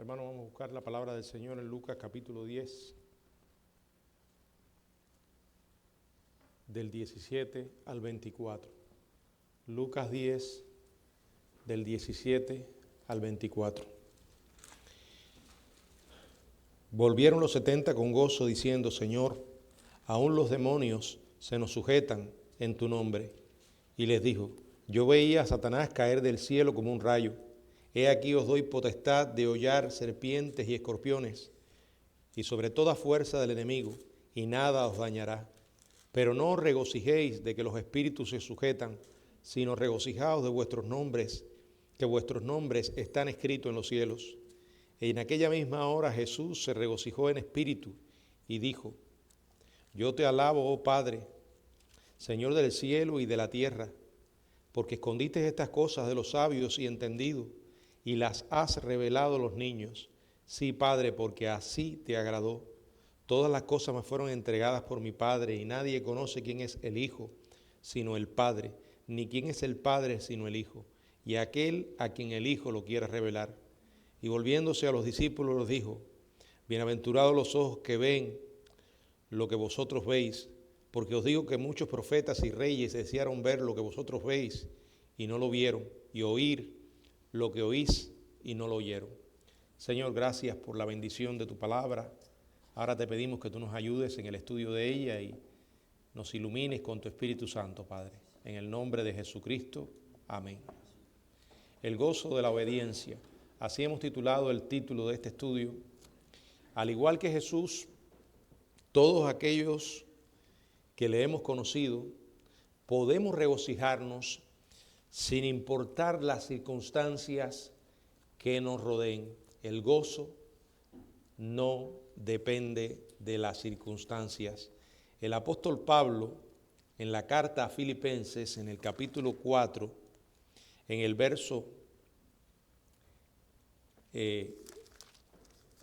Hermano, vamos a buscar la palabra del Señor en Lucas capítulo 10, del 17 al 24. Lucas 10, del 17 al 24. Volvieron los 70 con gozo, diciendo: Señor, aún los demonios se nos sujetan en tu nombre. Y les dijo: Yo veía a Satanás caer del cielo como un rayo. He aquí os doy potestad de hollar serpientes y escorpiones, y sobre toda fuerza del enemigo, y nada os dañará. Pero no os regocijéis de que los espíritus se sujetan, sino regocijaos de vuestros nombres, que vuestros nombres están escritos en los cielos. Y en aquella misma hora Jesús se regocijó en espíritu y dijo: Yo te alabo, oh Padre, Señor del cielo y de la tierra, porque escondiste estas cosas de los sabios y entendidos, y las has revelado a los niños. Sí, Padre, porque así te agradó. Todas las cosas me fueron entregadas por mi Padre, y nadie conoce quién es el Hijo, sino el Padre, ni quién es el Padre, sino el Hijo, y aquel a quien el Hijo lo quiera revelar. Y volviéndose a los discípulos les dijo: Bienaventurados los ojos que ven lo que vosotros veis, porque os digo que muchos profetas y reyes desearon ver lo que vosotros veis y no lo vieron, y oír lo que oís y no lo oyeron. Señor, gracias por la bendición de tu palabra. Ahora te pedimos que tú nos ayudes en el estudio de ella y nos ilumines con tu Espíritu Santo, Padre. En el nombre de Jesucristo, amén. El gozo de la obediencia. Así hemos titulado el título de este estudio. Al igual que Jesús, todos aquellos que le hemos conocido, podemos regocijarnos sin importar las circunstancias que nos rodeen. El gozo no depende de las circunstancias. El apóstol Pablo, en la carta a Filipenses, en el capítulo 4, en el verso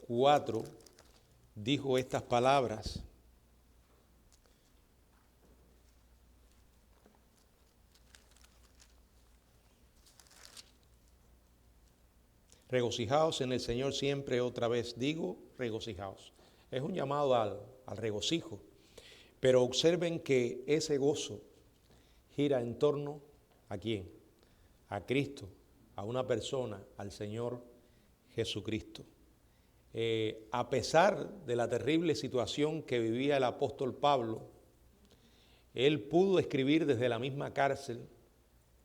4, dijo estas palabras: regocijaos en el Señor siempre. Otra vez digo, regocijaos. Es un llamado al regocijo, pero observen que ese gozo gira en torno ¿a quién? A Cristo, a una persona, al Señor Jesucristo. A pesar de la terrible situación que vivía el apóstol Pablo, él pudo escribir desde la misma cárcel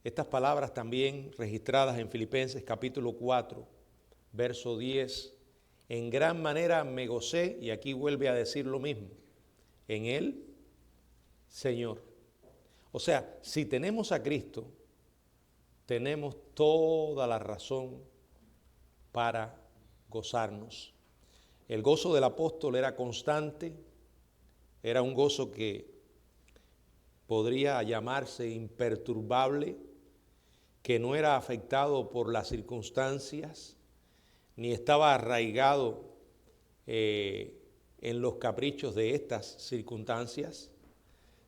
estas palabras también registradas en Filipenses capítulo 4, verso 10. En gran manera me gocé, y aquí vuelve a decir lo mismo, en el Señor. O sea, si tenemos a Cristo, tenemos toda la razón para gozarnos. El gozo del apóstol era constante, era un gozo que podría llamarse imperturbable, que no era afectado por las circunstancias, ni estaba arraigado en los caprichos de estas circunstancias,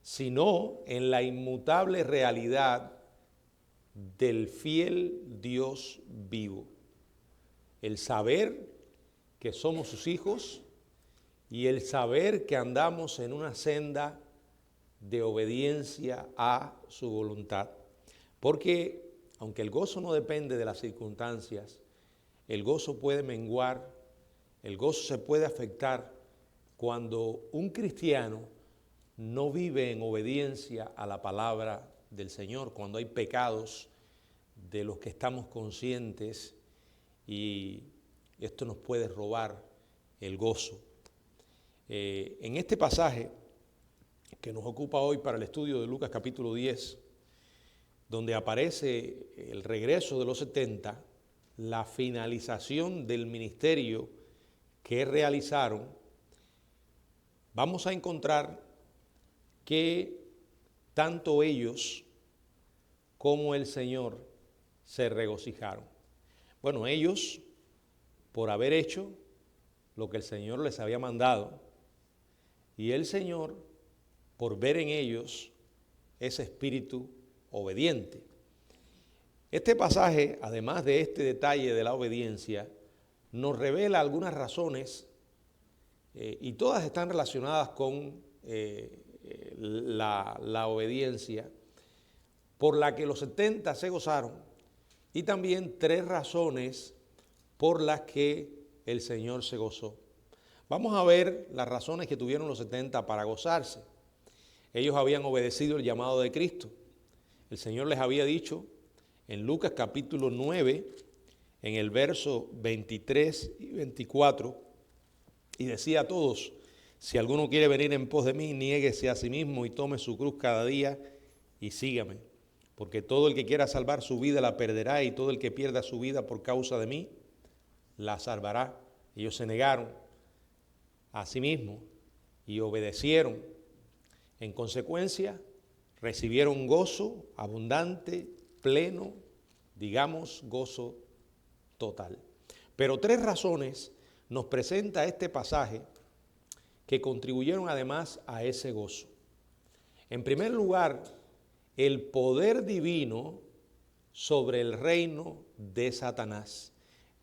sino en la inmutable realidad del fiel Dios vivo. El saber que somos sus hijos y el saber que andamos en una senda de obediencia a su voluntad. Porque aunque el gozo no depende de las circunstancias, el gozo puede menguar, el gozo se puede afectar cuando un cristiano no vive en obediencia a la palabra del Señor, cuando hay pecados de los que estamos conscientes, y esto nos puede robar el gozo. En este pasaje que nos ocupa hoy para el estudio de Lucas capítulo 10, donde aparece el regreso de los 70, la finalización del ministerio que realizaron, vamos a encontrar que tanto ellos como el Señor se regocijaron. Bueno, ellos por haber hecho lo que el Señor les había mandado, y el Señor por ver en ellos ese espíritu obediente. Este pasaje, además de este detalle de la obediencia, nos revela algunas razones y todas están relacionadas con la obediencia por la que los 70 se gozaron y también 3 razones por las que el Señor se gozó. Vamos a ver las razones que tuvieron los 70 para gozarse. Ellos habían obedecido el llamado de Cristo. El Señor les había dicho en Lucas capítulo 9, en el verso 23 y 24, y decía a todos: si alguno quiere venir en pos de mí, niéguese a sí mismo y tome su cruz cada día y sígame. Porque todo el que quiera salvar su vida la perderá, y todo el que pierda su vida por causa de mí la salvará. Ellos se negaron a sí mismos y obedecieron. En consecuencia, recibieron gozo abundante, pleno, digamos, gozo total. Pero 3 razones nos presenta este pasaje que contribuyeron además a ese gozo. En primer lugar, el poder divino sobre el reino de Satanás.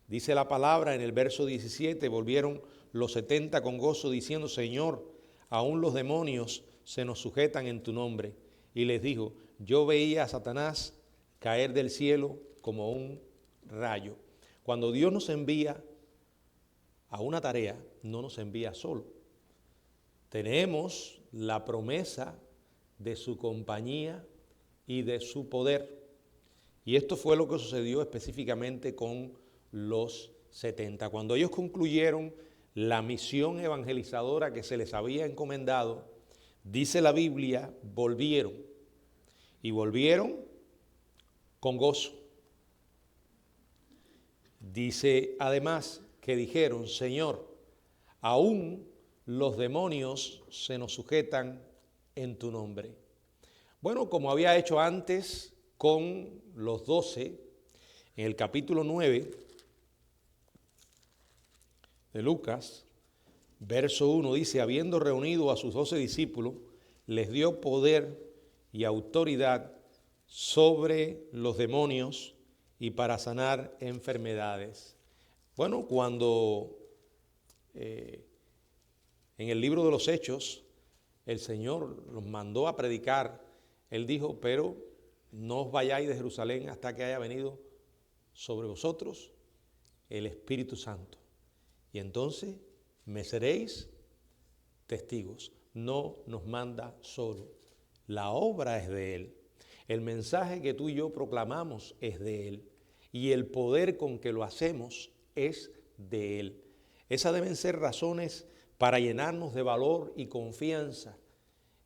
Dice la palabra en el verso 17, volvieron los 70 con gozo diciendo: Señor, aún los demonios se nos sujetan en tu nombre. Y les dijo: yo veía a Satanás caer del cielo como un rayo. Cuando Dios nos envía a una tarea, no nos envía solo. Tenemos la promesa de su compañía y de su poder. Y esto fue lo que sucedió específicamente con los 70. Cuando ellos concluyeron la misión evangelizadora que se les había encomendado, dice la Biblia, volvieron. Y volvieron con gozo. Dice además que dijeron: Señor, aún los demonios se nos sujetan en tu nombre. Bueno, como había hecho antes con los 12, en el capítulo 9 de Lucas, verso 1 dice: habiendo reunido a sus 12 discípulos, les dio poder y autoridad sobre los demonios y para sanar enfermedades. Bueno, cuando en el libro de los Hechos el Señor los mandó a predicar, Él dijo: pero no os vayáis de Jerusalén hasta que haya venido sobre vosotros el Espíritu Santo. Y entonces me seréis testigos. No nos manda solo. La obra es de Él. El mensaje que tú y yo proclamamos es de Él. Y el poder con que lo hacemos es de Él. Esas deben ser razones para llenarnos de valor y confianza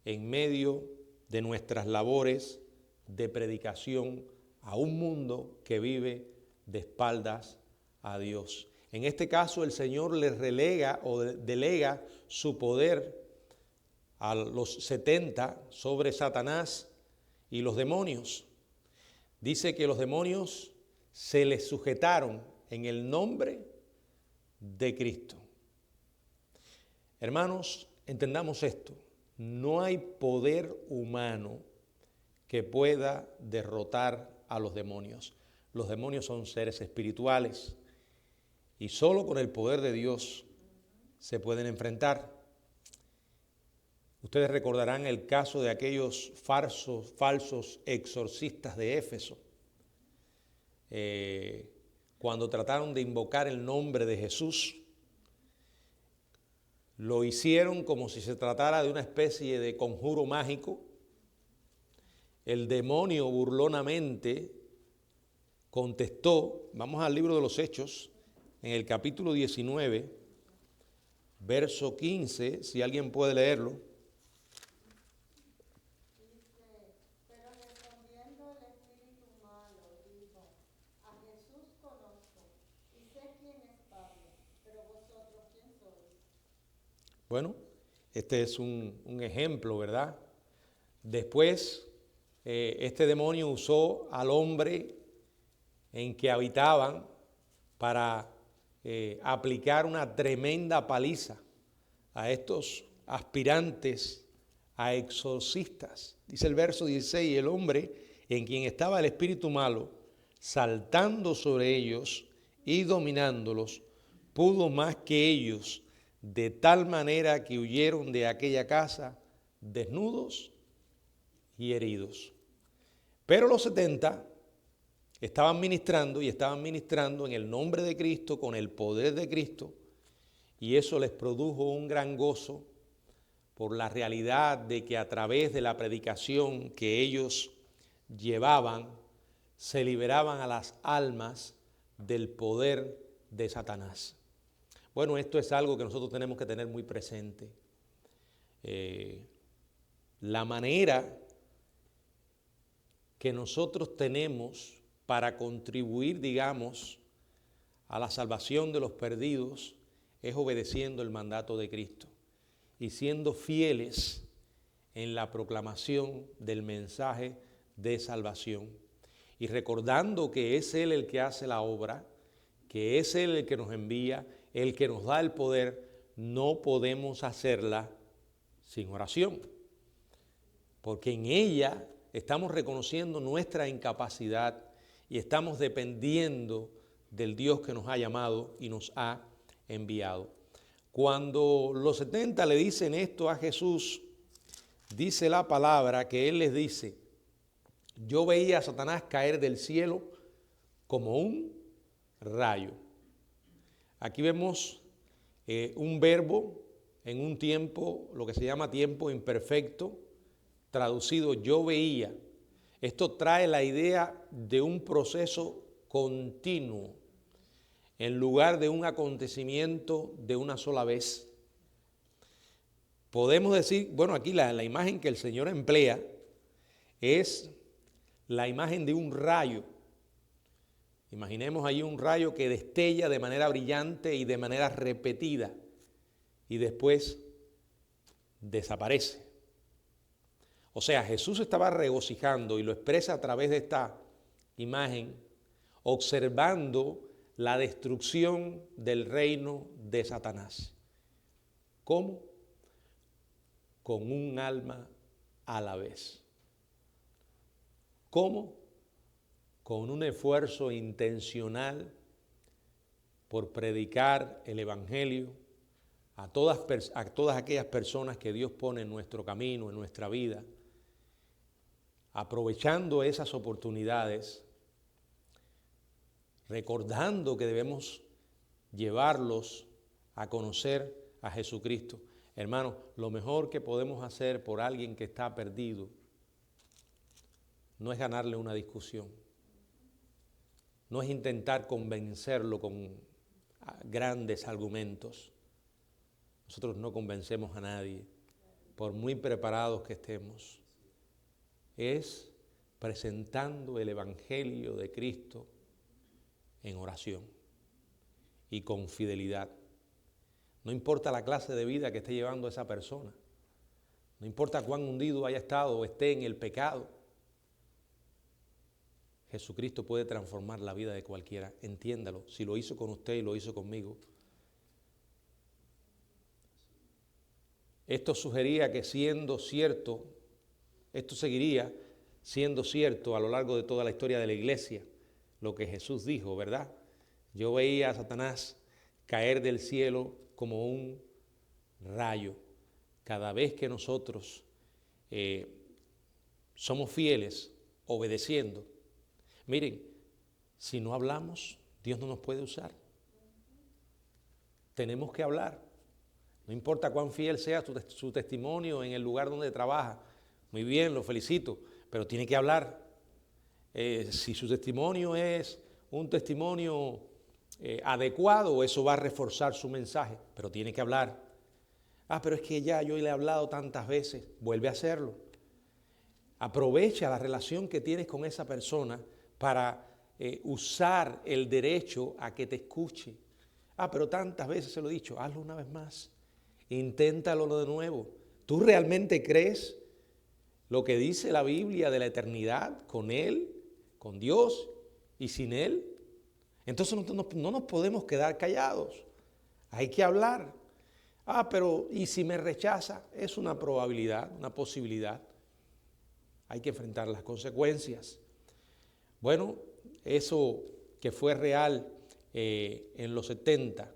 en medio de nuestras labores de predicación a un mundo que vive de espaldas a Dios. En este caso, el Señor les relega o delega su poder a los 70 sobre Satanás y los demonios. Dice que los demonios se les sujetaron en el nombre de Cristo. Hermanos, entendamos esto: no hay poder humano que pueda derrotar a los demonios. Los demonios son seres espirituales y solo con el poder de Dios se pueden enfrentar. Ustedes recordarán el caso de aquellos falsos exorcistas de Éfeso, cuando trataron de invocar el nombre de Jesús. Lo hicieron como si se tratara de una especie de conjuro mágico. El demonio burlonamente contestó. Vamos al libro de los Hechos, en el capítulo 19, verso 15, si alguien puede leerlo. Bueno, este es un ejemplo, ¿verdad? Después, este demonio usó al hombre en que habitaban para aplicar una tremenda paliza a estos aspirantes a exorcistas. Dice el verso 16, el hombre en quien estaba el espíritu malo, saltando sobre ellos y dominándolos, pudo más que ellos, de tal manera que huyeron de aquella casa desnudos y heridos. Pero los 70 estaban ministrando en el nombre de Cristo, con el poder de Cristo, y eso les produjo un gran gozo por la realidad de que a través de la predicación que ellos llevaban, se liberaban a las almas del poder de Satanás. Bueno, esto es algo que nosotros tenemos que tener muy presente. La manera que nosotros tenemos para contribuir, digamos, a la salvación de los perdidos es obedeciendo el mandato de Cristo y siendo fieles en la proclamación del mensaje de salvación y recordando que es Él el que hace la obra, que es Él el que nos envía, el que nos da el poder. No podemos hacerla sin oración, porque en ella estamos reconociendo nuestra incapacidad y estamos dependiendo del Dios que nos ha llamado y nos ha enviado. Cuando los 70 le dicen esto a Jesús, dice la palabra que Él les dice: yo veía a Satanás caer del cielo como un rayo. Aquí vemos un verbo en un tiempo, lo que se llama tiempo imperfecto, traducido yo veía. Esto trae la idea de un proceso continuo en lugar de un acontecimiento de una sola vez. Podemos decir, bueno, aquí la imagen que el Señor emplea es la imagen de un rayo. Imaginemos ahí un rayo que destella de manera brillante y de manera repetida y después desaparece. O sea, Jesús estaba regocijando y lo expresa a través de esta imagen, observando la destrucción del reino de Satanás. ¿Cómo? Con un alma a la vez. ¿Cómo? Con un esfuerzo intencional por predicar el Evangelio a todas aquellas personas que Dios pone en nuestro camino, en nuestra vida, aprovechando esas oportunidades, recordando que debemos llevarlos a conocer a Jesucristo. Hermano, lo mejor que podemos hacer por alguien que está perdido no es ganarle una discusión, no es intentar convencerlo con grandes argumentos. Nosotros no convencemos a nadie, por muy preparados que estemos. Es presentando el Evangelio de Cristo en oración y con fidelidad. No importa la clase de vida que esté llevando esa persona, no importa cuán hundido haya estado o esté en el pecado, Jesucristo puede transformar la vida de cualquiera. Entiéndalo, si lo hizo con usted y lo hizo conmigo. Esto sugería que siendo cierto, esto seguiría siendo cierto a lo largo de toda la historia de la iglesia, lo que Jesús dijo, ¿verdad? Yo veía a Satanás caer del cielo como un rayo. Cada vez que nosotros somos fieles, obedeciendo, miren, si no hablamos, Dios no nos puede usar. Tenemos que hablar. No importa cuán fiel sea su testimonio en el lugar donde trabaja. Muy bien, lo felicito, pero tiene que hablar. Si su testimonio es un testimonio adecuado, eso va a reforzar su mensaje, pero tiene que hablar. Pero es que ya yo le he hablado tantas veces, vuelve a hacerlo. Aprovecha la relación que tienes con esa persona para usar el derecho a que te escuche. Pero tantas veces se lo he dicho, hazlo una vez más, inténtalo de nuevo. ¿Tú realmente crees lo que dice la Biblia de la eternidad con Él, con Dios y sin Él? Entonces no nos podemos quedar callados, hay que hablar. Pero ¿y si me rechaza? Es una probabilidad, una posibilidad. Hay que enfrentar las consecuencias. Bueno, eso que fue real en los 70,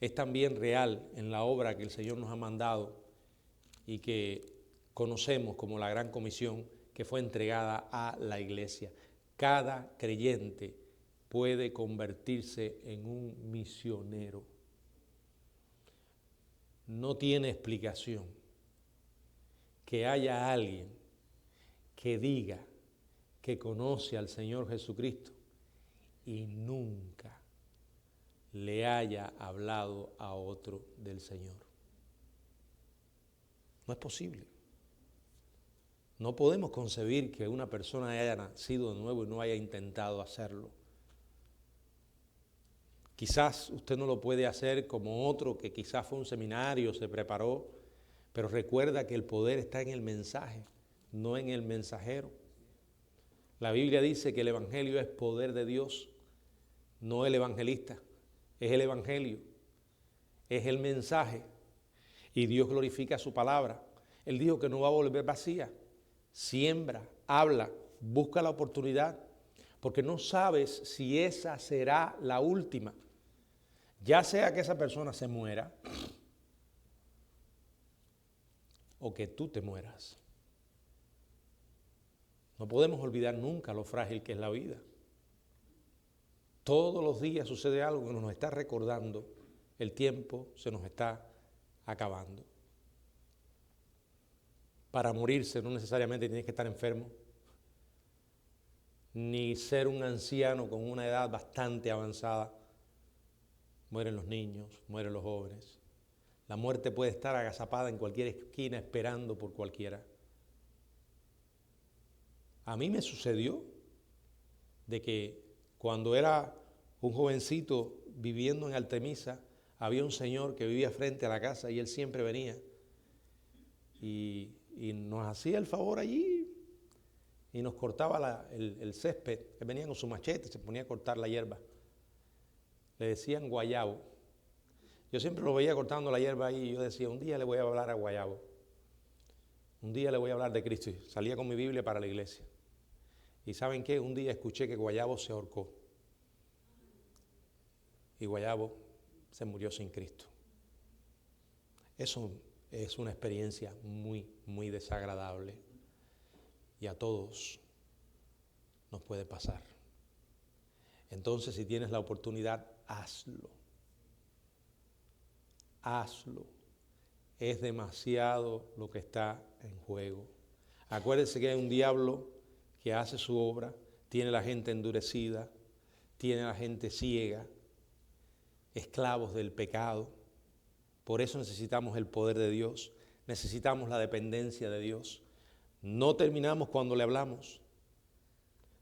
es también real en la obra que el Señor nos ha mandado y que conocemos como la Gran Comisión que fue entregada a la iglesia. Cada creyente puede convertirse en un misionero. No tiene explicación que haya alguien que diga que conoce al Señor Jesucristo y nunca le haya hablado a otro del Señor. No es posible. No podemos concebir que una persona haya nacido de nuevo y no haya intentado hacerlo. Quizás usted no lo puede hacer como otro que quizás fue a un seminario, se preparó, pero recuerda que el poder está en el mensaje, no en el mensajero. La Biblia dice que el Evangelio es poder de Dios, no el evangelista, es el Evangelio, es el mensaje, y Dios glorifica su palabra. Él dijo que no va a volver vacía. Siembra, habla, busca la oportunidad, porque no sabes si esa será la última. Ya sea que esa persona se muera o que tú te mueras. No podemos olvidar nunca lo frágil que es la vida. Todos los días sucede algo que nos está recordando, el tiempo se nos está acabando. Para morirse no necesariamente tienes que estar enfermo, ni ser un anciano con una edad bastante avanzada. Mueren los niños, mueren los jóvenes. La muerte puede estar agazapada en cualquier esquina esperando por cualquiera. A mí me sucedió de que cuando era un jovencito viviendo en Artemisa, había un señor que vivía frente a la casa y él siempre venía y nos hacía el favor allí y nos cortaba el césped. Él venía con su machete, se ponía a cortar la hierba. Le decían Guayabo. Yo siempre lo veía cortando la hierba ahí y yo decía, un día le voy a hablar a Guayabo. Un día le voy a hablar de Cristo. Y salía con mi Biblia para la iglesia. ¿Y saben qué? Un día escuché que Guayabo se ahorcó. Y Guayabo se murió sin Cristo. Eso es una experiencia muy, muy desagradable. Y a todos nos puede pasar. Entonces, si tienes la oportunidad, hazlo. Hazlo. Es demasiado lo que está en juego. Acuérdense que hay un diablo que hace su obra, tiene la gente endurecida, tiene la gente ciega, esclavos del pecado. Por eso necesitamos el poder de Dios, necesitamos la dependencia de Dios. No terminamos cuando le hablamos.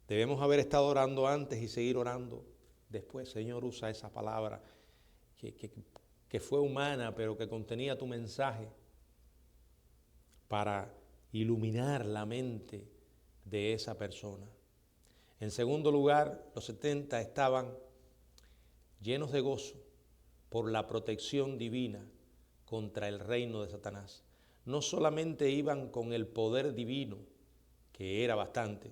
Debemos haber estado orando antes y seguir orando después. Señor, usa esa palabra que fue humana, pero que contenía tu mensaje para iluminar la mente de esa persona. En segundo lugar, los 70 estaban llenos de gozo por la protección divina contra el reino de Satanás. No solamente iban con el poder divino, que era bastante,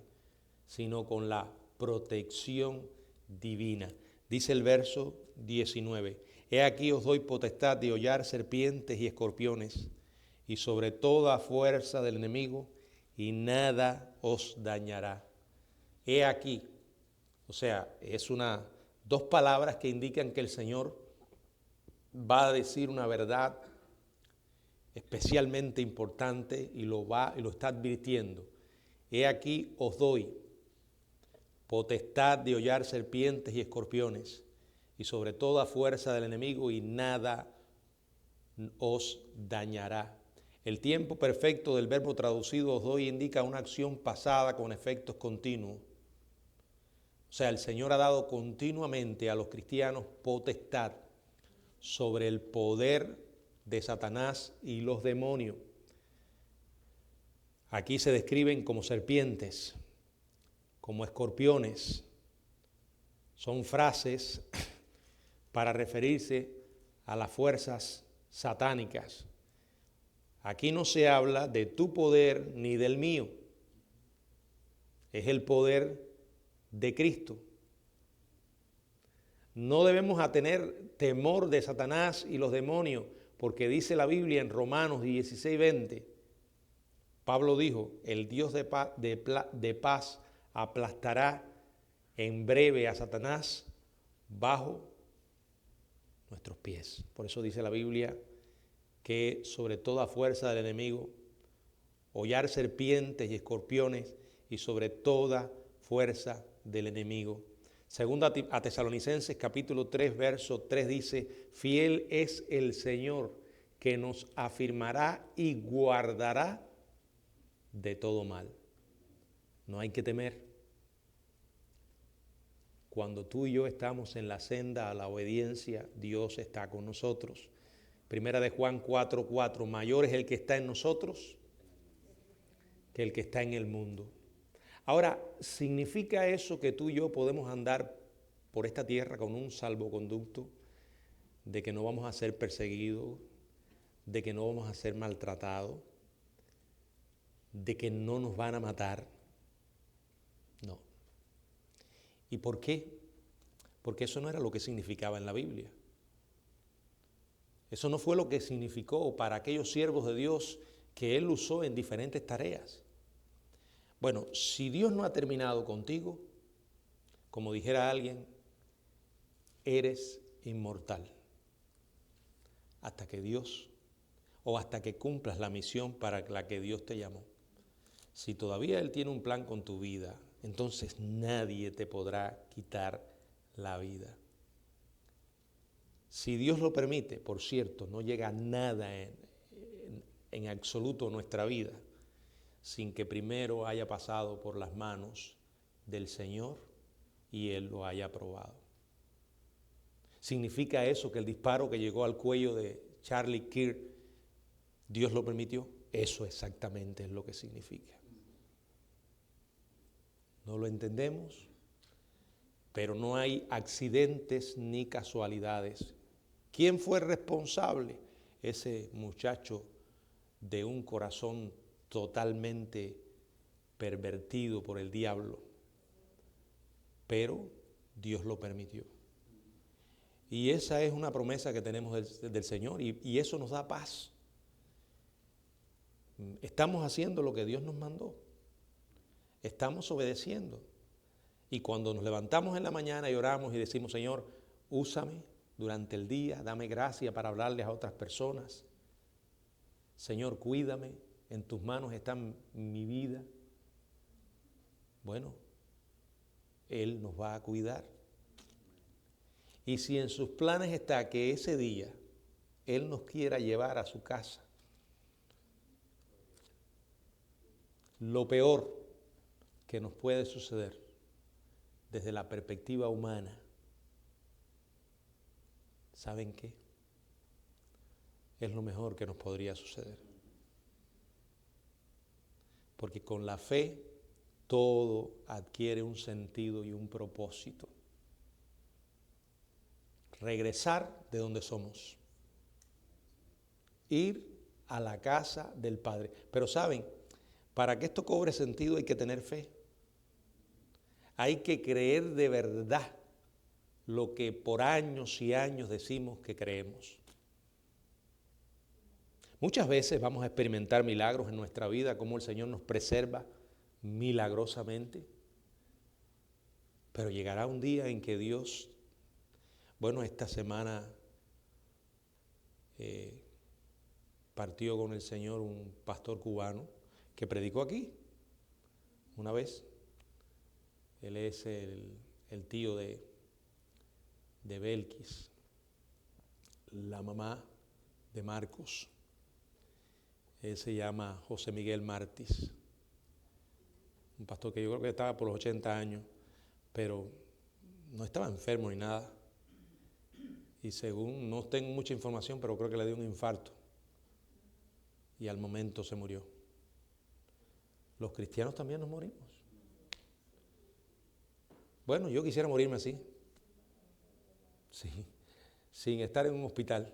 sino con la protección divina. Dice el verso 19, he aquí os doy potestad de hollar serpientes y escorpiones, y sobre toda fuerza del enemigo, y nada os dañará. He aquí, o sea, es dos palabras que indican que el Señor va a decir una verdad especialmente importante y lo está advirtiendo. He aquí os doy potestad de hollar serpientes y escorpiones, y sobre toda fuerza del enemigo, y nada os dañará. El tiempo perfecto del verbo traducido os doy indica una acción pasada con efectos continuos. O sea, el Señor ha dado continuamente a los cristianos potestad sobre el poder de Satanás y los demonios. Aquí se describen como serpientes, como escorpiones. Son frases para referirse a las fuerzas satánicas. Aquí no se habla de tu poder ni del mío. Es el poder de Cristo. No debemos a tener temor de Satanás y los demonios, porque dice la Biblia en Romanos 16:20, Pablo dijo, el Dios de paz aplastará en breve a Satanás bajo nuestros pies. Por eso dice la Biblia que sobre toda fuerza del enemigo, hollar serpientes y escorpiones, y sobre toda fuerza del enemigo. Segunda a Tesalonicenses capítulo 3, verso 3 dice, fiel es el Señor que nos afirmará y guardará de todo mal. No hay que temer. Cuando tú y yo estamos en la senda a la obediencia, Dios está con nosotros. Primera de Juan 4:4, mayor es el que está en nosotros que el que está en el mundo. Ahora, ¿significa eso que tú y yo podemos andar por esta tierra con un salvoconducto, de que no vamos a ser perseguidos, de que no vamos a ser maltratados, de que no nos van a matar? No. ¿Y por qué? Porque eso no era lo que significaba en la Biblia. Eso no fue lo que significó para aquellos siervos de Dios que Él usó en diferentes tareas. Bueno, si Dios no ha terminado contigo, como dijera alguien, eres inmortal. Hasta que Dios, o hasta que cumplas la misión para la que Dios te llamó. Si todavía Él tiene un plan con tu vida, entonces nadie te podrá quitar la vida. Si Dios lo permite, por cierto, no llega nada en absoluto a nuestra vida sin que primero haya pasado por las manos del Señor y Él lo haya aprobado. ¿Significa eso que el disparo que llegó al cuello de Charlie Kirk, Dios lo permitió? Eso exactamente es lo que significa. No lo entendemos, pero no hay accidentes ni casualidades. ¿Quién fue responsable? Ese muchacho de un corazón totalmente pervertido por el diablo, pero Dios lo permitió. Y esa es una promesa que tenemos del Señor y eso nos da paz. Estamos haciendo lo que Dios nos mandó. Estamos obedeciendo. Y cuando nos levantamos en la mañana y oramos y decimos, Señor, úsame durante el día, dame gracia para hablarles a otras personas. Señor, cuídame, en tus manos está mi vida. Bueno, Él nos va a cuidar. Y si en sus planes está que ese día Él nos quiera llevar a su casa, lo peor que nos puede suceder desde la perspectiva humana, ¿saben qué? Es lo mejor que nos podría suceder. Porque con la fe todo adquiere un sentido y un propósito. Regresar de donde somos. Ir a la casa del Padre. Pero ¿saben? Para que esto cobre sentido hay que tener fe. Hay que creer de verdad lo que por años y años decimos que creemos. Muchas veces vamos a experimentar milagros en nuestra vida, como el Señor nos preserva milagrosamente. Pero llegará un día en que Dios, bueno, esta semana partió con el Señor un pastor cubano que predicó aquí una vez. Él es el tío de Belkis, la mamá de Marcos. Él se llama José Miguel Martis, un pastor que yo creo que estaba por los 80 años, pero no estaba enfermo ni nada. Y según, no tengo mucha información, pero creo que le dio un infarto. Y al momento se murió. Los cristianos también nos morimos. Bueno, yo quisiera morirme así. Sí, sin estar en un hospital.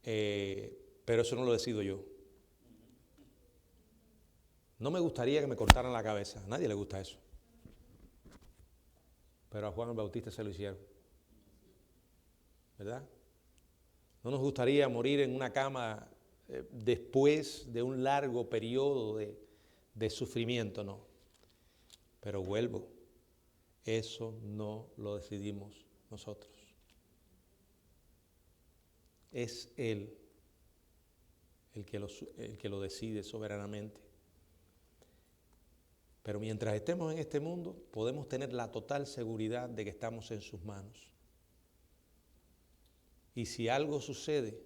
Pero eso no lo decido yo. No me gustaría que me cortaran la cabeza. A nadie le gusta eso. Pero a Juan el Bautista se lo hicieron. ¿verdad? No nos gustaría morir en una cama después de un largo periodo de sufrimiento, no. Pero vuelvo, eso no lo decidimos nosotros. Es Él el que lo decide soberanamente. Pero mientras estemos en este mundo, podemos tener la total seguridad de que estamos en sus manos. Y si algo sucede,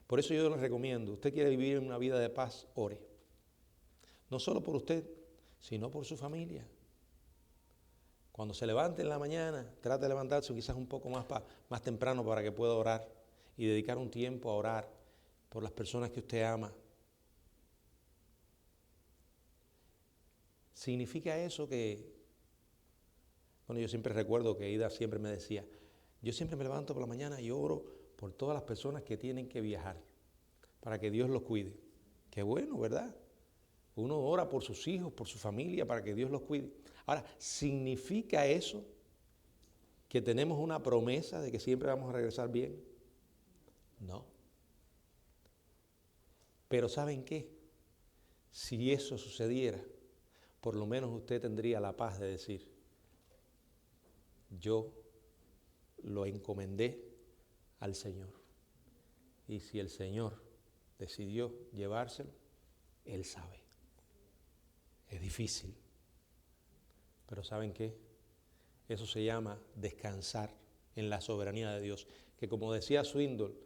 por eso yo les recomiendo, usted quiere vivir una vida de paz, ore. No solo por usted, sino por su familia. Cuando se levante en la mañana, trate de levantarse quizás un poco más temprano para que pueda orar y dedicar un tiempo a orar por las personas que usted ama. ¿Significa eso que...? Bueno, yo siempre recuerdo que Ida siempre me decía, yo siempre me levanto por la mañana y oro por todas las personas que tienen que viajar, para que Dios los cuide. Qué bueno, ¿verdad? Uno ora por sus hijos, por su familia, para que Dios los cuide. Ahora, ¿significa eso que tenemos una promesa de que siempre vamos a regresar bien? No. Pero ¿saben qué? Si eso sucediera, por lo menos usted tendría la paz de decir, yo lo encomendé al Señor. Y si el Señor decidió llevárselo, Él sabe. Es difícil. Pero ¿saben qué? Eso se llama descansar en la soberanía de Dios. Que como decía Swindoll,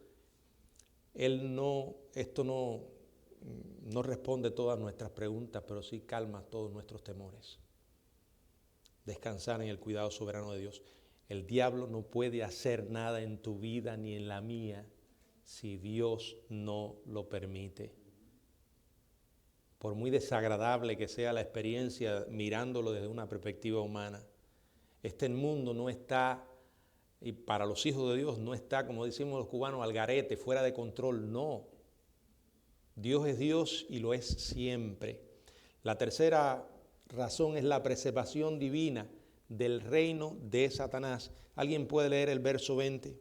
esto no responde todas nuestras preguntas, pero sí calma todos nuestros temores. Descansar en el cuidado soberano de Dios. El diablo no puede hacer nada en tu vida ni en la mía si Dios no lo permite. Por muy desagradable que sea la experiencia mirándolo desde una perspectiva humana, este mundo no está, y para los hijos de Dios no está, como decimos los cubanos, al garete, fuera de control, no. Dios es Dios y lo es siempre. La tercera razón es la preservación divina del reino de Satanás. ¿Alguien puede leer el verso 20?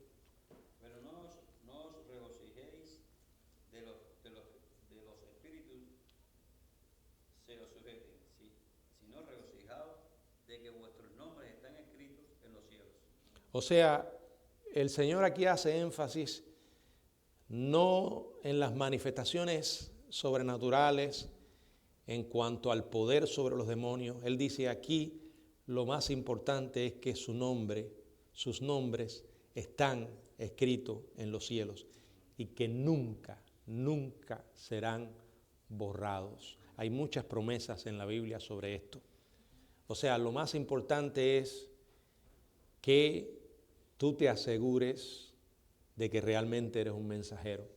Pero no os regocijéis de los espíritus se os sujeten, sino regocijaos de que vuestros nombres están escritos en los cielos. O sea, el Señor aquí hace énfasis no en las manifestaciones sobrenaturales en cuanto al poder sobre los demonios. Él dice aquí lo más importante es que sus nombres están escritos en los cielos y que nunca serán borrados. Hay muchas promesas en la Biblia sobre esto. O sea, lo más importante es que tú te asegures de que realmente eres un mensajero,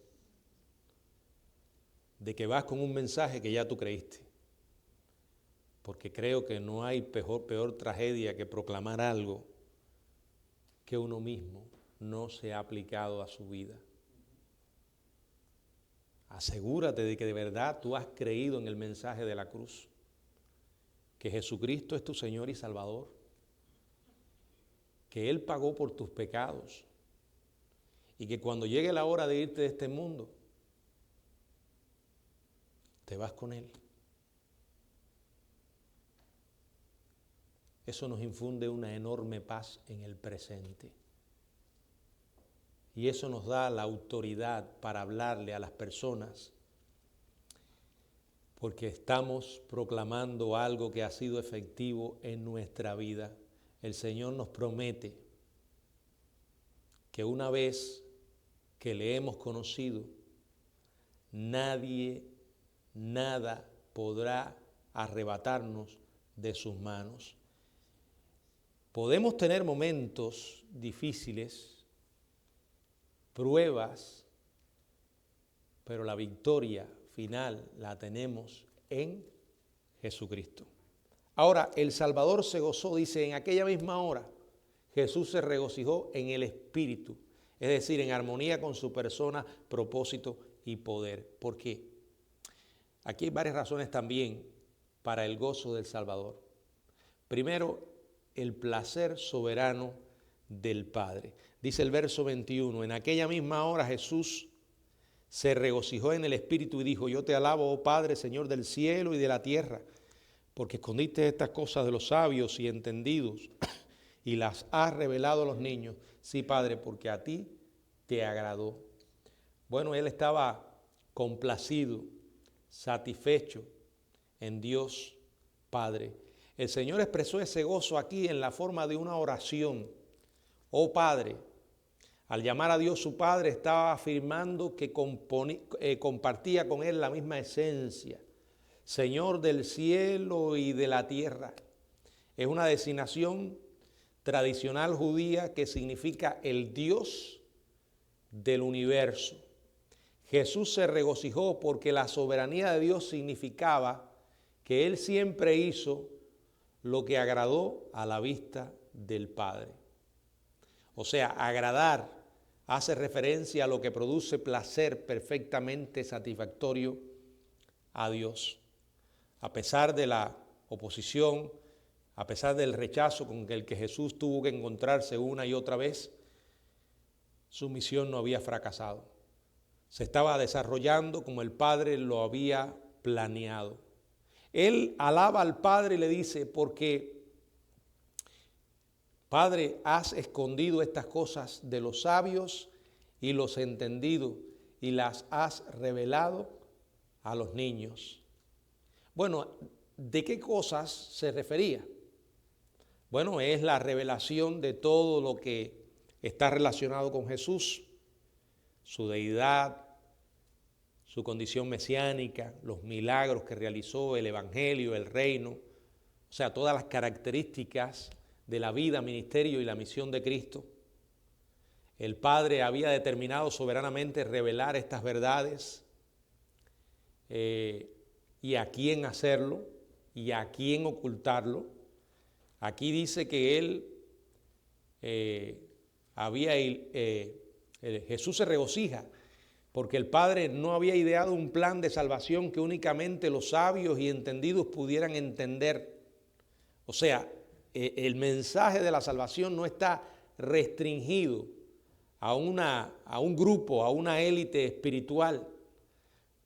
de que vas con un mensaje que ya tú creíste, porque creo que no hay peor tragedia que proclamar algo que uno mismo no se ha aplicado a su vida. Asegúrate de que de verdad tú has creído en el mensaje de la cruz, que Jesucristo es tu Señor y Salvador, que Él pagó por tus pecados y que cuando llegue la hora de irte de este mundo, te vas con Él. Eso nos infunde una enorme paz en el presente. Y eso nos da la autoridad para hablarle a las personas, porque estamos proclamando algo que ha sido efectivo en nuestra vida. El Señor nos promete que una vez que le hemos conocido, nadie, nada podrá arrebatarnos de sus manos. Podemos tener momentos difíciles, pruebas, pero la victoria final la tenemos en Jesucristo. Ahora, el Salvador se gozó, dice, en aquella misma hora, Jesús se regocijó en el Espíritu, es decir, en armonía con su persona, propósito y poder. ¿Por qué? Aquí hay varias razones también para el gozo del Salvador. Primero, el placer soberano del Padre. Dice el verso 21, en aquella misma hora Jesús se regocijó en el Espíritu y dijo, yo te alabo, oh Padre, Señor del cielo y de la tierra, porque escondiste estas cosas de los sabios y entendidos y las has revelado a los niños. Sí, Padre, porque a ti te agradó. Bueno, él estaba complacido, satisfecho en Dios Padre. El Señor expresó ese gozo aquí en la forma de una oración. Oh Padre, al llamar a Dios su Padre, estaba afirmando que compartía con Él la misma esencia. Señor del cielo y de la tierra. Es una designación tradicional judía que significa el Dios del universo. Jesús se regocijó porque la soberanía de Dios significaba que Él siempre hizo lo que agradó a la vista del Padre. O sea, agradar hace referencia a lo que produce placer perfectamente satisfactorio a Dios. A pesar de la oposición, a pesar del rechazo con el que Jesús tuvo que encontrarse una y otra vez, su misión no había fracasado. Se estaba desarrollando como el Padre lo había planeado. Él alaba al Padre y le dice, porque Padre, has escondido estas cosas de los sabios y los entendidos y las has revelado a los niños. Bueno, ¿de qué cosas se refería? Bueno, es la revelación de todo lo que está relacionado con Jesús, su deidad, su condición mesiánica, los milagros que realizó, el evangelio, el reino, o sea, todas las características de la vida, ministerio y la misión de Cristo. El Padre había determinado soberanamente revelar estas verdades y a quién hacerlo y a quién ocultarlo. Aquí dice que Jesús se regocija porque el Padre no había ideado un plan de salvación que únicamente los sabios y entendidos pudieran entender. O sea, el mensaje de la salvación no está restringido a un grupo, a una élite espiritual.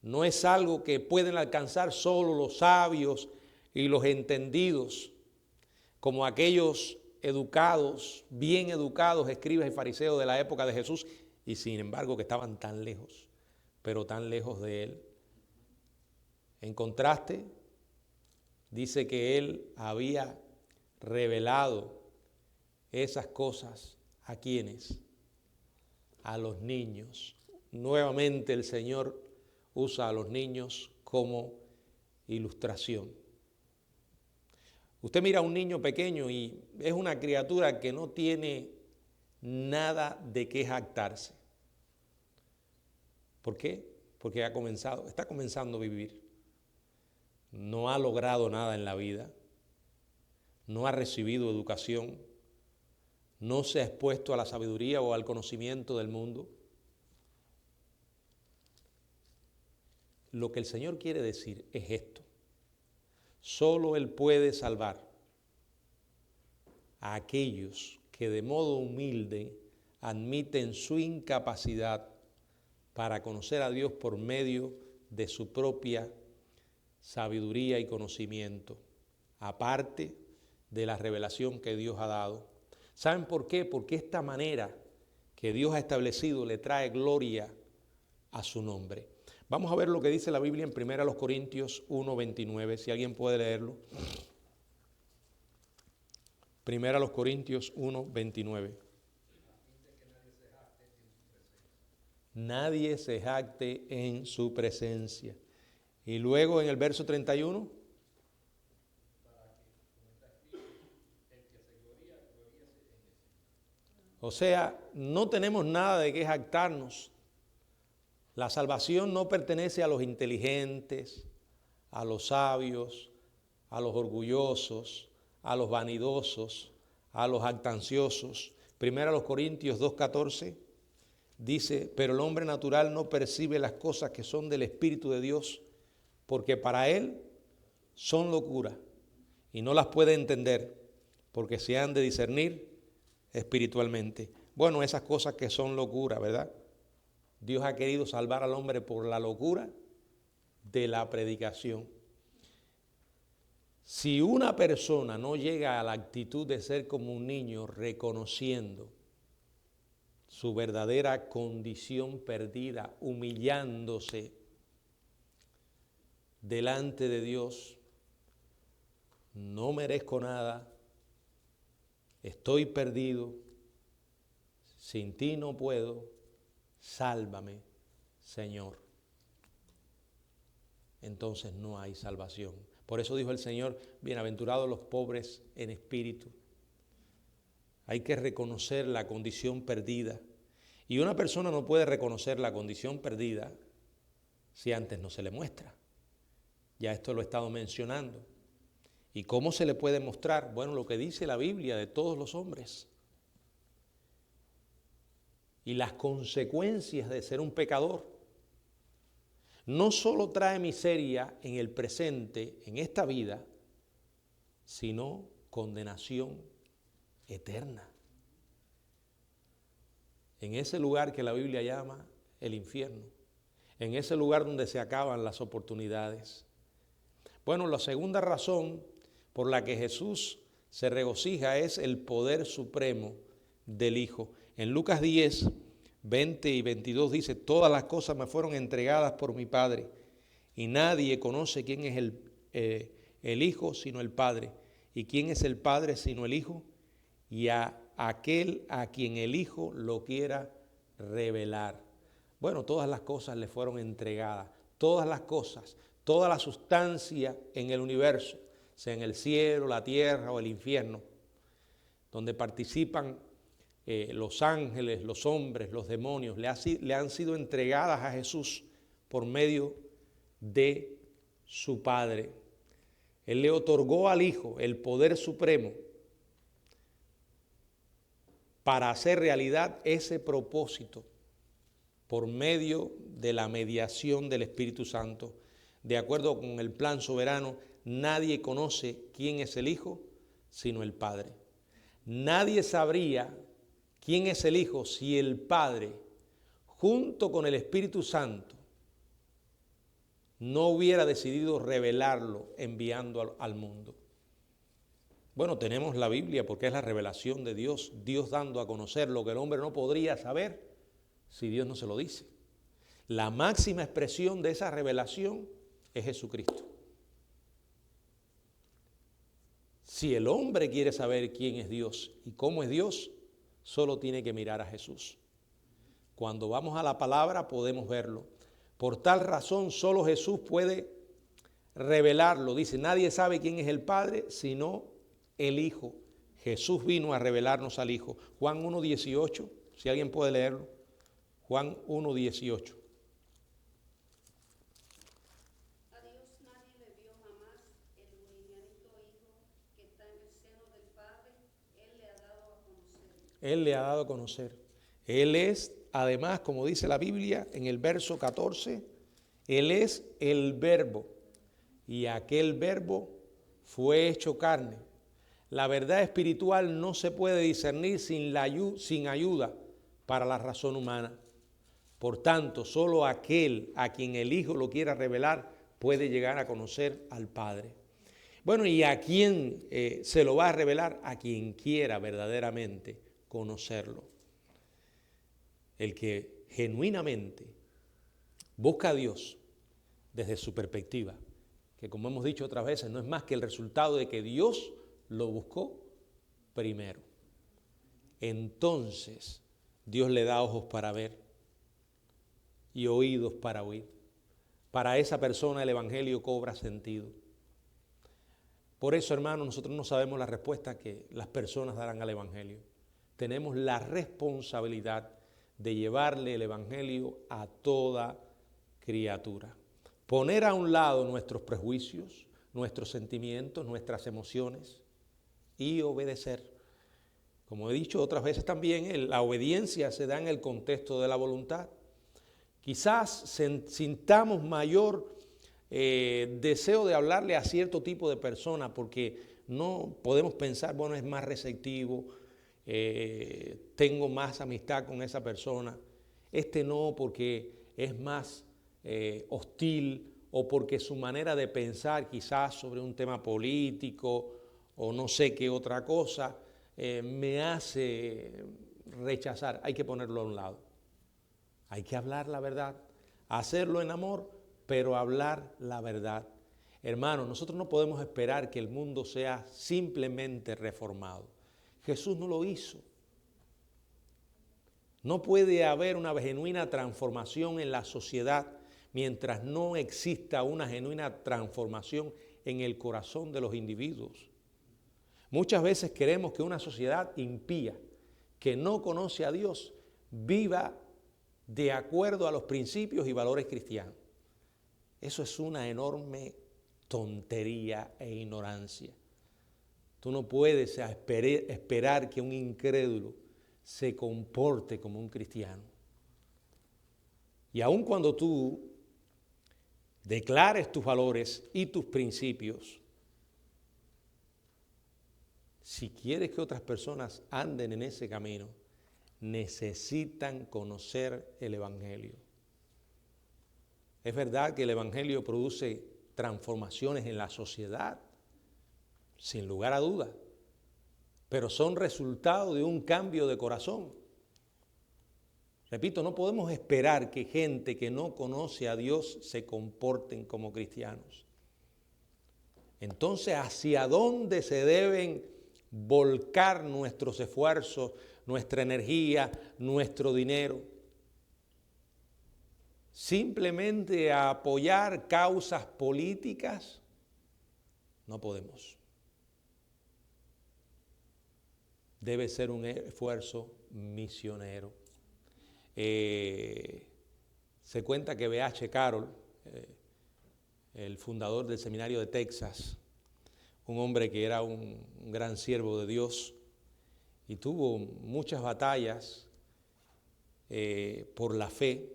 No es algo que pueden alcanzar solo los sabios y los entendidos, como aquellos educados, bien educados, escribas y fariseos de la época de Jesús, y sin embargo que estaban tan lejos, pero tan lejos de Él. En contraste, dice que Él había revelado esas cosas ¿a quiénes? A los niños. Nuevamente el Señor usa a los niños como ilustración. Usted mira a un niño pequeño y es una criatura que no tiene nada de qué jactarse. ¿Por qué? Porque está comenzando a vivir. No ha logrado nada en la vida. No ha recibido educación. No se ha expuesto a la sabiduría o al conocimiento del mundo. Lo que el Señor quiere decir es esto. Solo Él puede salvar a aquellos que de modo humilde admiten su incapacidad para conocer a Dios por medio de su propia sabiduría y conocimiento, aparte de la revelación que Dios ha dado. ¿Saben por qué? Porque esta manera que Dios ha establecido le trae gloria a su nombre. Vamos a ver lo que dice la Biblia en 1 Corintios 1:29, si alguien puede leerlo. 1 Corintios 1:29. Nadie se jacte en su presencia. Y luego en el verso 31. O sea, no tenemos nada de qué jactarnos. La salvación no pertenece a los inteligentes, a los sabios, a los orgullosos, a los vanidosos, a los jactanciosos. 1 Corintios 2:14 dice, pero el hombre natural no percibe las cosas que son del Espíritu de Dios, porque para él son locura y no las puede entender, porque se han de discernir espiritualmente. Bueno, esas cosas que son locura, ¿verdad? Dios ha querido salvar al hombre por la locura de la predicación. Si una persona no llega a la actitud de ser como un niño, reconociendo su verdadera condición perdida, humillándose delante de Dios, no merezco nada, estoy perdido, sin ti no puedo, sálvame, Señor. Entonces no hay salvación. Por eso dijo el Señor, bienaventurados los pobres en espíritu. Hay que reconocer la condición perdida. Y una persona no puede reconocer la condición perdida si antes no se le muestra. Ya esto lo he estado mencionando. ¿Y cómo se le puede mostrar? Bueno, lo que dice la Biblia de todos los hombres. Y las consecuencias de ser un pecador. No solo trae miseria en el presente, en esta vida, sino condenación eterna. En ese lugar que la Biblia llama el infierno, en ese lugar donde se acaban las oportunidades. Bueno, la segunda razón por la que Jesús se regocija es el poder supremo del Hijo. En Lucas 10, 20 y 22 dice, todas las cosas me fueron entregadas por mi Padre y nadie conoce quién es el Hijo sino el Padre y quién es el Padre sino el Hijo y a aquel a quien el Hijo lo quiera revelar. Bueno, todas las cosas le fueron entregadas, todas las cosas, toda la sustancia en el universo, sea en el cielo, la tierra o el infierno, donde participan los ángeles, los hombres, los demonios, le han sido entregadas a Jesús por medio de su Padre. Él le otorgó al Hijo el poder supremo para hacer realidad ese propósito por medio de la mediación del Espíritu Santo. De acuerdo con el plan soberano, nadie conoce quién es el Hijo sino el Padre. Nadie sabría quién es el Hijo si el Padre, junto con el Espíritu Santo, no hubiera decidido revelarlo enviando al mundo. Bueno, tenemos la Biblia porque es la revelación de Dios, Dios dando a conocer lo que el hombre no podría saber si Dios no se lo dice. La máxima expresión de esa revelación es Jesucristo. Si el hombre quiere saber quién es Dios y cómo es Dios, solo tiene que mirar a Jesús. Cuando vamos a la palabra podemos verlo. Por tal razón solo Jesús puede revelarlo. Dice, nadie sabe quién es el Padre sino el Hijo. Jesús vino a revelarnos al Hijo. Juan 1:18, si alguien puede leerlo. Juan 1:18. A Dios nadie le vio jamás, el unigénito Hijo que está en el seno del Padre, Él le ha dado a conocer. Él le ha dado a conocer. Él es, además, como dice la Biblia en el verso 14, Él es el Verbo. Y aquel Verbo fue hecho carne. La verdad espiritual no se puede discernir sin ayuda para la razón humana. Por tanto, solo aquel a quien el Hijo lo quiera revelar puede llegar a conocer al Padre. Bueno, ¿y a quién se lo va a revelar? A quien quiera verdaderamente conocerlo. El que genuinamente busca a Dios desde su perspectiva, que como hemos dicho otras veces, no es más que el resultado de que Dios lo buscó primero. Entonces, Dios le da ojos para ver y oídos para oír. Para esa persona el Evangelio cobra sentido. Por eso, hermanos, nosotros no sabemos la respuesta que las personas darán al Evangelio. Tenemos la responsabilidad de llevarle el Evangelio a toda criatura. Poner a un lado nuestros prejuicios, nuestros sentimientos, nuestras emociones y obedecer. Como he dicho otras veces también, la obediencia se da en el contexto de la voluntad. Quizás sintamos mayor deseo de hablarle a cierto tipo de persona porque no podemos pensar, bueno, es más receptivo, tengo más amistad con esa persona, este no porque es más hostil o porque su manera de pensar quizás sobre un tema político o no sé qué otra cosa me hace rechazar. Hay que ponerlo a un lado. Hay que hablar la verdad, hacerlo en amor, pero hablar la verdad. Hermanos, nosotros no podemos esperar que el mundo sea simplemente reformado. Jesús no lo hizo. No puede haber una genuina transformación en la sociedad mientras no exista una genuina transformación en el corazón de los individuos. Muchas veces queremos que una sociedad impía, que no conoce a Dios, viva de acuerdo a los principios y valores cristianos. Eso es una enorme tontería e ignorancia. Tú no puedes esperar que un incrédulo se comporte como un cristiano. Y aun cuando tú declares tus valores y tus principios, si quieres que otras personas anden en ese camino, necesitan conocer el Evangelio. Es verdad que el Evangelio produce transformaciones en la sociedad, sin lugar a dudas, pero son resultado de un cambio de corazón. Repito, no podemos esperar que gente que no conoce a Dios se comporten como cristianos. Entonces, ¿hacia dónde se deben volcar nuestros esfuerzos, nuestra energía, nuestro dinero? ¿Simplemente a apoyar causas políticas? No podemos. Debe ser un esfuerzo misionero. Se cuenta que B.H. Carroll, el fundador del seminario de Texas, un hombre que era un gran siervo de Dios y tuvo muchas batallas por la fe.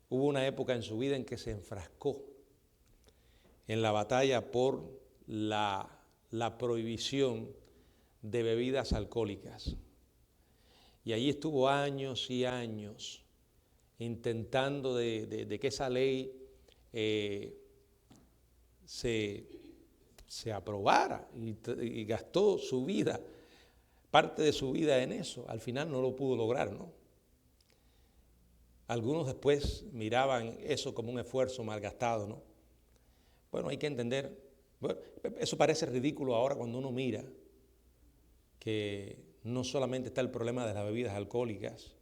Hubo una época en su vida en que se enfrascó en la batalla por la prohibición de bebidas alcohólicas. Y allí estuvo años y años intentando de que esa ley se aprobara y gastó su vida, parte de su vida en eso. Al final no lo pudo lograr, ¿no? Algunos después miraban eso como un esfuerzo malgastado, ¿no? Bueno, hay que entender, bueno, eso parece ridículo ahora cuando uno mira que no solamente está el problema de las bebidas alcohólicas,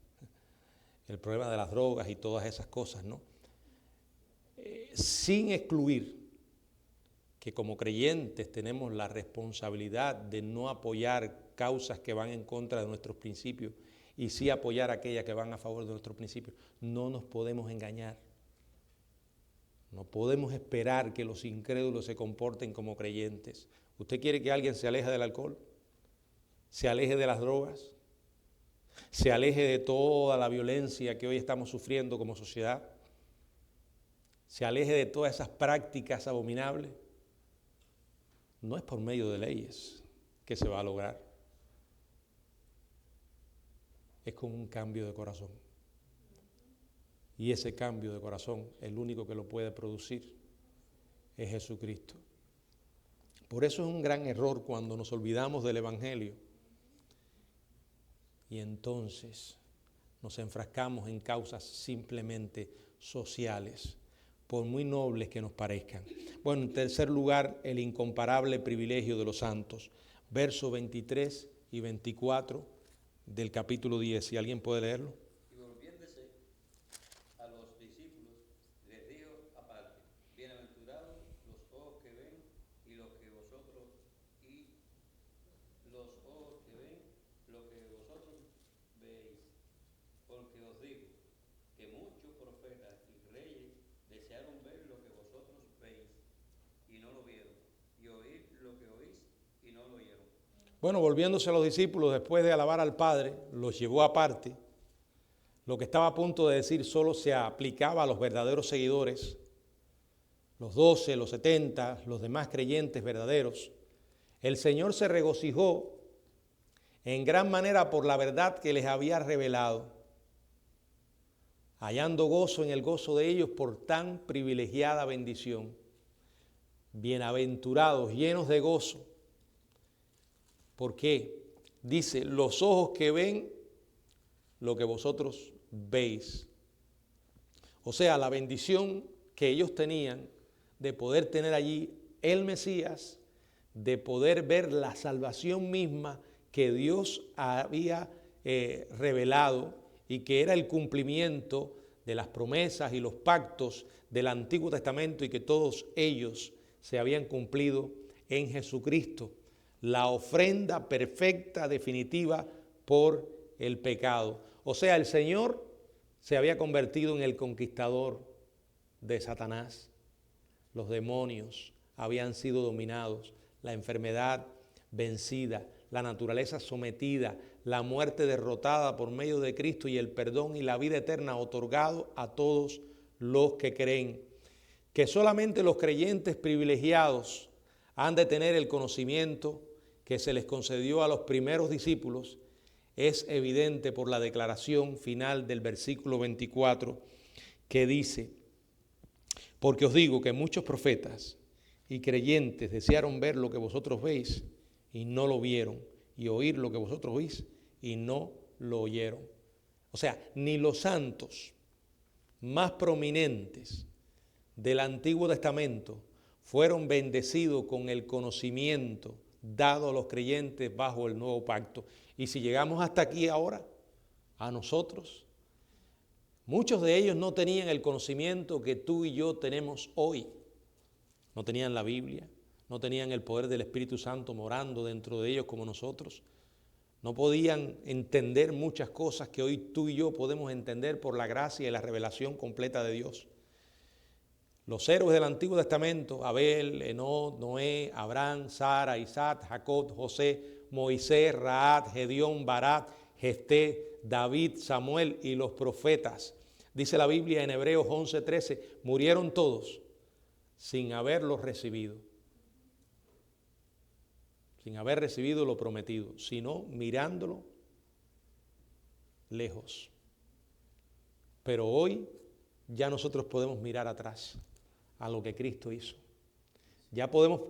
el problema de las drogas y todas esas cosas, ¿no? Sin excluir que como creyentes tenemos la responsabilidad de no apoyar causas que van en contra de nuestros principios y sí apoyar aquellas que van a favor de nuestros principios. No nos podemos engañar. No podemos esperar que los incrédulos se comporten como creyentes. ¿Usted quiere que alguien se aleje del alcohol? ¿Se aleje de las drogas? ¿Se aleje de toda la violencia que hoy estamos sufriendo como sociedad? ¿Se aleje de todas esas prácticas abominables? No es por medio de leyes que se va a lograr. Es con un cambio de corazón. Y ese cambio de corazón, el único que lo puede producir es Jesucristo. Por eso es un gran error cuando nos olvidamos del Evangelio y entonces nos enfrascamos en causas simplemente sociales, por muy nobles que nos parezcan. Bueno, en tercer lugar, el incomparable privilegio de los santos. Versos 23 y 24 del capítulo 10. Si alguien puede leerlo. Y volviéndose a los discípulos, les dijo aparte: bienaventurados los ojos que ven y los ojos que ven lo que vosotros veis, porque os digo que muchos profetas y reyes desearon ver lo que vosotros veis y no lo vieron, y oír lo que oís y no lo oyeron. Bueno, volviéndose a los discípulos, después de alabar al Padre, los llevó aparte. Lo que estaba a punto de decir solo se aplicaba a los verdaderos seguidores, los 12, los 70, los demás creyentes verdaderos. El Señor se regocijó en gran manera por la verdad que les había revelado, hallando gozo en el gozo de ellos por tan privilegiada bendición. Bienaventurados, llenos de gozo. ¿Por qué? Dice, los ojos que ven lo que vosotros veis. O sea, la bendición que ellos tenían de poder tener allí el Mesías, de poder ver la salvación misma que Dios había revelado y que era el cumplimiento de las promesas y los pactos del Antiguo Testamento y que todos ellos se habían cumplido en Jesucristo, la ofrenda perfecta, definitiva por el pecado. O sea, el Señor se había convertido en el conquistador de Satanás. Los demonios habían sido dominados, la enfermedad vencida, la naturaleza sometida, la muerte derrotada por medio de Cristo y el perdón y la vida eterna otorgado a todos los que creen. Que solamente los creyentes privilegiados han de tener el conocimiento que se les concedió a los primeros discípulos es evidente por la declaración final del versículo 24 que dice: porque os digo que muchos profetas y creyentes desearon ver lo que vosotros veis y no lo vieron, y oír lo que vosotros oís y no lo oyeron. O sea, ni los santos más prominentes del Antiguo Testamento fueron bendecidos con el conocimiento dado a los creyentes bajo el nuevo pacto. Y si llegamos hasta aquí ahora, a nosotros, muchos de ellos no tenían el conocimiento que tú y yo tenemos hoy. No tenían la Biblia, no tenían el poder del Espíritu Santo morando dentro de ellos como nosotros. No podían entender muchas cosas que hoy tú y yo podemos entender por la gracia y la revelación completa de Dios. Los héroes del Antiguo Testamento, Abel, Enoc, Noé, Abraham, Sara, Isaac, Jacob, José, Moisés, Rahab, Gedeón, Barak, Jefté, David, Samuel y los profetas. Dice la Biblia en Hebreos 11:13, murieron todos sin haberlos recibido, sin haber recibido lo prometido, sino mirándolo lejos. Pero hoy ya nosotros podemos mirar atrás a lo que Cristo hizo. Ya podemos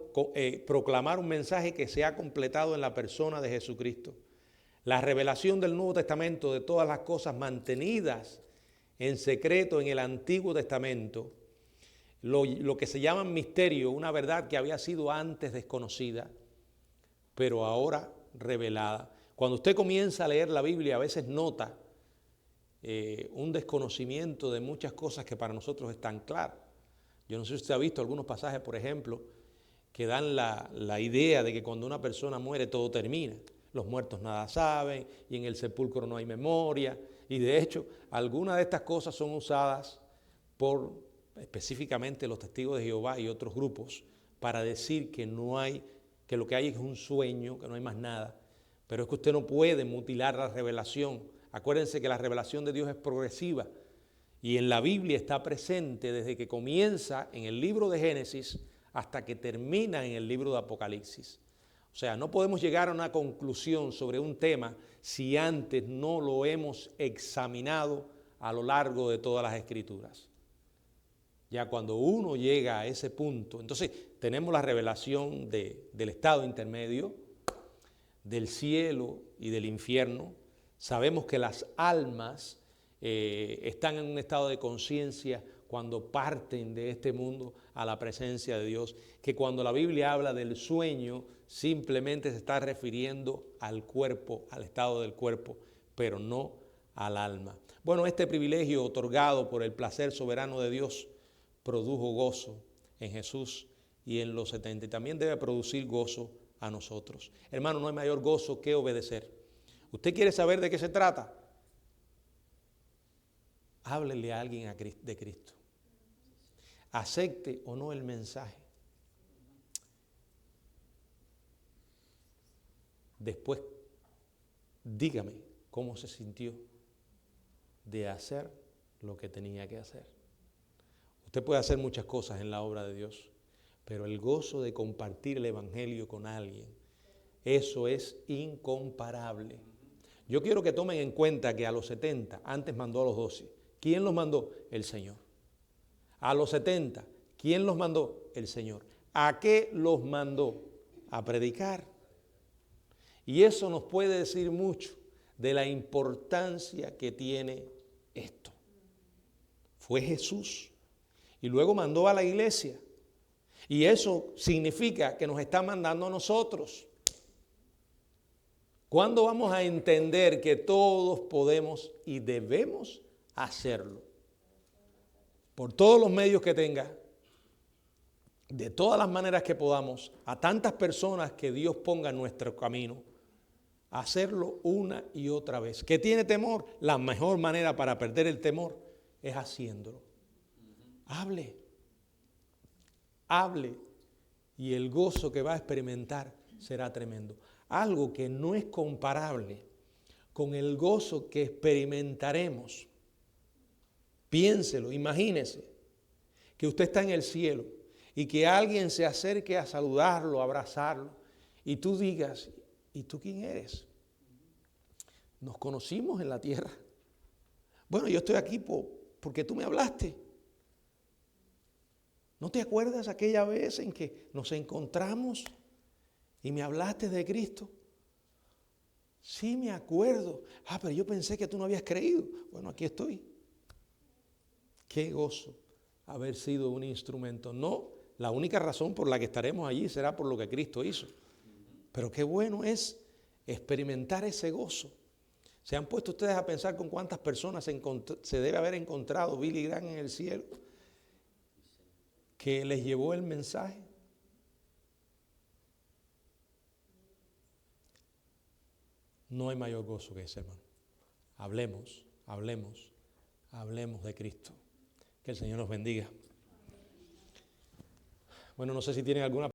proclamar un mensaje que se ha completado en la persona de Jesucristo. La revelación del Nuevo Testamento de todas las cosas mantenidas en secreto en el Antiguo Testamento, lo que se llama misterio, una verdad que había sido antes desconocida, pero ahora revelada. Cuando usted comienza a leer la Biblia, a veces nota un desconocimiento de muchas cosas que para nosotros están claras. Yo no sé si usted ha visto algunos pasajes, por ejemplo, que dan la idea de que cuando una persona muere todo termina. Los muertos nada saben y en el sepulcro no hay memoria. Y de hecho, algunas de estas cosas son usadas por específicamente los testigos de Jehová y otros grupos para decir que no hay, que lo que hay es un sueño, que no hay más nada. Pero es que usted no puede mutilar la revelación. Acuérdense que la revelación de Dios es progresiva. Y en la Biblia está presente desde que comienza en el libro de Génesis hasta que termina en el libro de Apocalipsis. O sea, no podemos llegar a una conclusión sobre un tema si antes no lo hemos examinado a lo largo de todas las Escrituras. Ya cuando uno llega a ese punto, entonces tenemos la revelación del estado intermedio, del cielo y del infierno. Sabemos que las almas están en un estado de conciencia cuando parten de este mundo a la presencia de Dios, que cuando la Biblia habla del sueño simplemente se está refiriendo al cuerpo, al estado del cuerpo, pero no al alma. Bueno, este privilegio otorgado por el placer soberano de Dios produjo gozo en Jesús y en los 70, y también debe producir gozo a nosotros. Hermano, no hay mayor gozo que obedecer. ¿Usted quiere saber de qué se trata? Háblele a alguien de Cristo. Acepte o no el mensaje. Después, dígame cómo se sintió de hacer lo que tenía que hacer. Usted puede hacer muchas cosas en la obra de Dios, pero el gozo de compartir el Evangelio con alguien Eso es incomparable. Yo quiero que tomen en cuenta que a los 70, antes mandó a los 12. ¿Quién los mandó? El Señor. A los 70, ¿quién los mandó? El Señor. ¿A qué los mandó? A predicar. Y eso nos puede decir mucho de la importancia que tiene esto. Fue Jesús. Y luego mandó a la iglesia. Y eso significa que nos está mandando a nosotros. ¿Cuándo vamos a entender que todos podemos y debemos hacerlo? Por todos los medios que tenga, de todas las maneras que podamos, a tantas personas que Dios ponga en nuestro camino, hacerlo una y otra vez. ¿Qué tiene temor? La mejor manera para perder el temor es haciéndolo. Hable, hable, y el gozo que va a experimentar será tremendo. Algo que no es comparable con el gozo que experimentaremos. Piénselo, imagínese que usted está en el cielo y que alguien se acerque a saludarlo, a abrazarlo, y tú digas, ¿y tú quién eres? Nos conocimos en la tierra. Bueno, yo estoy aquí porque tú me hablaste. ¿No te acuerdas aquella vez en que nos encontramos y me hablaste de Cristo? Sí, me acuerdo. Pero yo pensé que tú no habías creído. Bueno, aquí estoy. Qué gozo haber sido un instrumento. No, la única razón por la que estaremos allí será por lo que Cristo hizo. Pero qué bueno es experimentar ese gozo. ¿Se han puesto ustedes a pensar con cuántas personas se debe haber encontrado Billy Graham en el cielo? Que les llevó el mensaje. No hay mayor gozo que ese, hermano. Hablemos, hablemos, hablemos de Cristo. Que el Señor nos bendiga. Bueno, no sé si tienen alguna